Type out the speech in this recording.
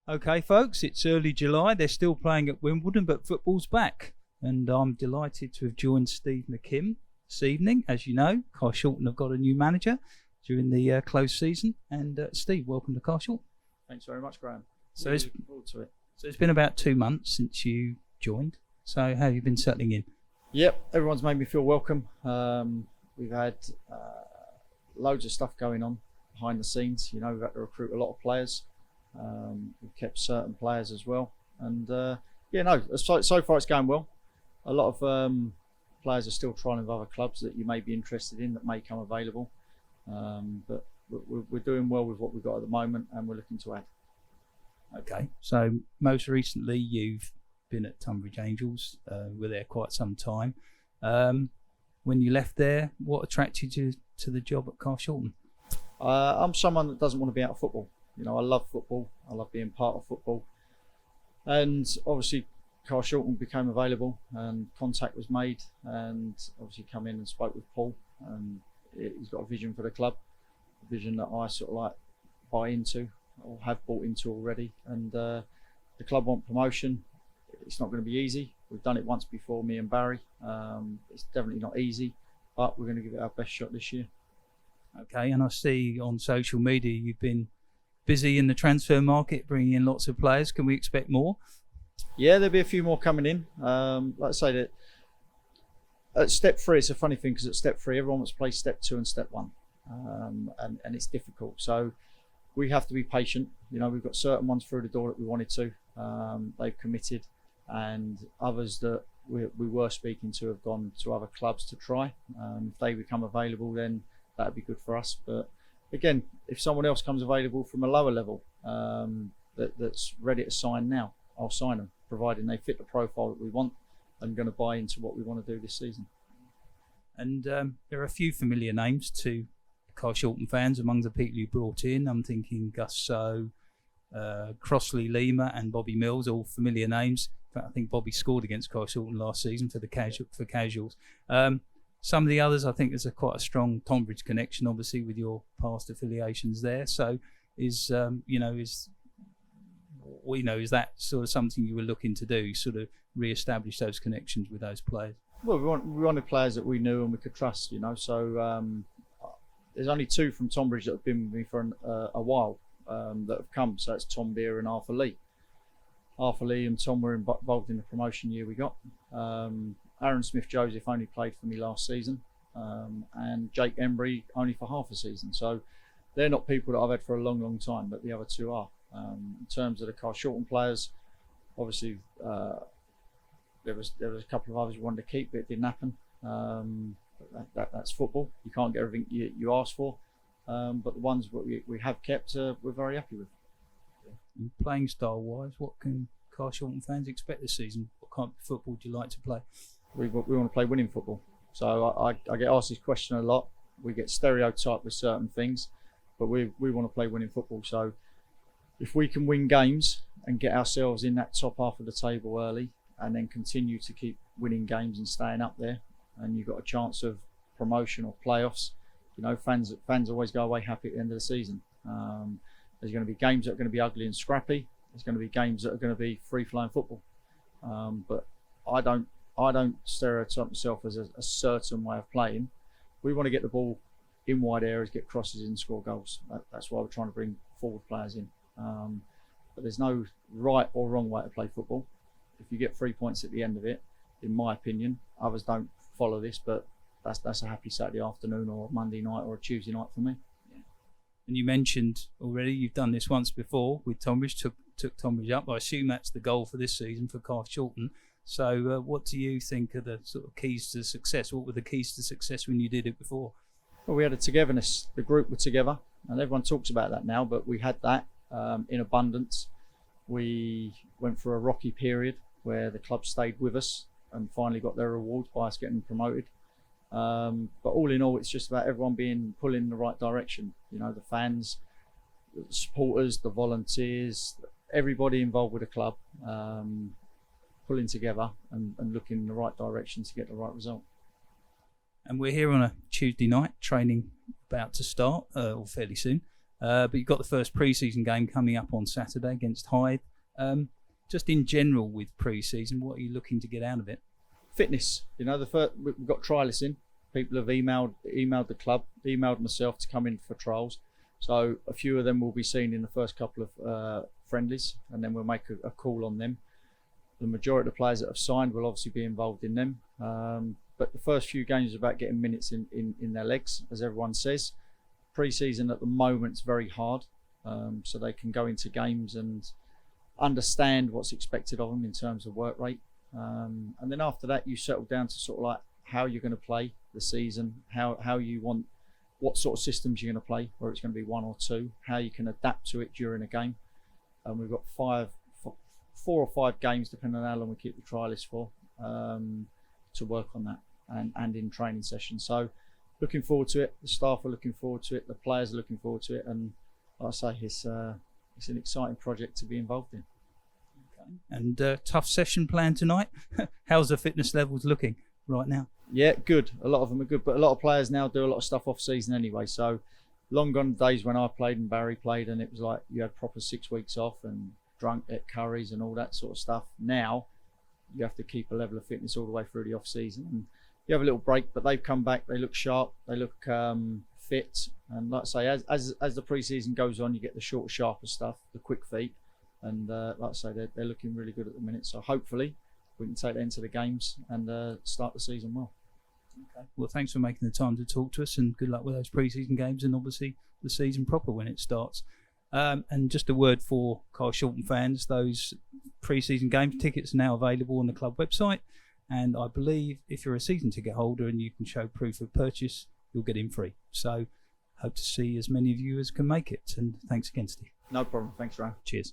Okay, folks, it's early July. They're still playing at Wimbledon, but football's back. And I'm delighted to have joined Steve Mckimm this evening. As you know, Carshalton have got a new manager during the close season. And Steve, welcome to Carshalton. Thanks very much, Graham. So looking forward to it. So it's been about 2 months since you joined. So how have you been settling in? Yep, everyone's made me feel welcome. We've had loads of stuff going on behind the scenes. You know, we've had to recruit a lot of players. We've kept certain players as well. And so far it's going well. A lot of players are still trying with other clubs that you may be interested in that may come available. But we're doing well with what we've got at the moment, and we're looking to add. Okay, so most recently you've been at Tunbridge Angels. Were there quite some time. When you left there, what attracted you to the job at Carshalton? I'm someone that doesn't want to be out of football. You know, I love football. I love being part of football. And obviously, Carshalton became available, and contact was made, and obviously come in and spoke with Paul. And he's got a vision for the club, a vision that I sort of like buy into or have bought into already. And the club want promotion. It's not going to be easy. We've done it once before, me and Barry. It's definitely not easy, but we're going to give it our best shot this year. Okay, and I see on social media you've been busy in the transfer market, bringing in lots of players. Can we expect more? Yeah, there'll be a few more coming in. Like I say, that at step 3, it's a funny thing because at step 3, everyone wants to play step 2 and step 1, and it's difficult. So we have to be patient. You know, we've got certain ones through the door that we wanted to. They've committed, and others that we were speaking to have gone to other clubs to try. If they become available, then that'd be good for us. But again, if someone else comes available from a lower level that's ready to sign now, I'll sign them, providing they fit the profile that we want and going to buy into what we want to do this season. And there are a few familiar names to Carshalton fans among the people you brought in. I'm thinking Gus So, Crossley Lima and Bobby Mills, all familiar names. In fact, I think Bobby scored against Carshalton last season for the casuals. Some of the others, I think there's quite a strong Tonbridge connection, obviously, with your past affiliations there. So is that sort of something you were looking to do, sort of re-establish those connections with those players? Well, we wanted players that we knew and we could trust, you know. So there's only 2 from Tonbridge that have been with me for a while that have come. So it's Tom Beer and Arthur Lee. Arthur Lee and Tom were involved in the promotion year we got. Aaron Smith-Joseph only played for me last season, and Jake Embry only for half a season. So they're not people that I've had for a long, long time, but the other 2 are. In terms of the Carshalton players, obviously there was a couple of others we wanted to keep, but it didn't happen. That's football. You can't get everything you ask for, but the ones that we have kept, we're very happy with. And playing style-wise, what can Carshalton fans expect this season? What kind of football do you like to play? We want to play winning football. So I get asked this question a lot. We get stereotyped with certain things, but we want to play winning football. So if we can win games and get ourselves in that top half of the table early, and then continue to keep winning games and staying up there, and you've got a chance of promotion or playoffs, you know, fans always go away happy at the end of the season. There's going to be games that are going to be ugly and scrappy. There's going to be games that are going to be free-flowing football. But I don't stereotype myself as a certain way of playing. We want to get the ball in wide areas, get crosses in, score goals. That's why we're trying to bring forward players in. But there's no right or wrong way to play football. If you get 3 points at the end of it, in my opinion, others don't follow this, but that's a happy Saturday afternoon or Monday night or a Tuesday night for me. Yeah. And you mentioned already you've done this once before with Tonbridge, took Tonbridge up. I assume that's the goal for this season for Carshalton. So what do you think are the sort of keys to success? What were the keys to success when you did it before? Well, we had a togetherness. The group were together, and everyone talks about that now, but we had that in abundance. We went through a rocky period where the club stayed with us and finally got their rewards by us getting promoted. But all in all, it's just about everyone pulling in the right direction. You know, the fans, the supporters, the volunteers, everybody involved with the club, pulling together and looking in the right direction to get the right result. And we're here on a Tuesday night, training about to start, or fairly soon. But you've got the first pre-season game coming up on Saturday against Hyde. Just in general with pre-season, what are you looking to get out of it? Fitness. You know, we've got trialists in. People have emailed the club, emailed myself to come in for trials. So a few of them will be seen in the first couple of friendlies, and then we'll make a call on them. The majority of the players that have signed will obviously be involved in them. But the first few games is about getting minutes in their legs, as everyone says. Pre-season at the moment is very hard, so they can go into games and understand what's expected of them in terms of work rate. And then after that, you settle down to sort of like how you're going to play the season, how you want, what sort of systems you're going to play, whether it's going to be one or two, how you can adapt to it during a game. And we've got 4 or 5 games, depending on how long we keep the trialists for, to work on that and in training sessions. So looking forward to it. The staff are looking forward to it. The players are looking forward to it. And like I say, it's an exciting project to be involved in. Okay. And tough session planned tonight. How's the fitness levels looking right now? Yeah, good. A lot of them are good, but a lot of players now do a lot of stuff off season anyway. So long gone days when I played and Barry played, and it was like you had proper 6 weeks off and drunk at curries and all that sort of stuff. Now you have to keep a level of fitness all the way through the off season, and you have a little break. But they've come back. They look sharp. They look fit. And like I say, as the pre-season goes on, you get the shorter, sharper stuff, the quick feet, and like I say, they're looking really good at the minute. So hopefully we can take that into the games and start the season well. Okay. Well, thanks for making the time to talk to us, and good luck with those pre-season games and obviously the season proper when it starts. And just a word for Carshalton fans, those pre-season games tickets are now available on the club website, and I believe if you're a season ticket holder and you can show proof of purchase, you'll get in free. So hope to see as many of you as can make it, and thanks again, Steve. No problem. Thanks, Ryan. Cheers.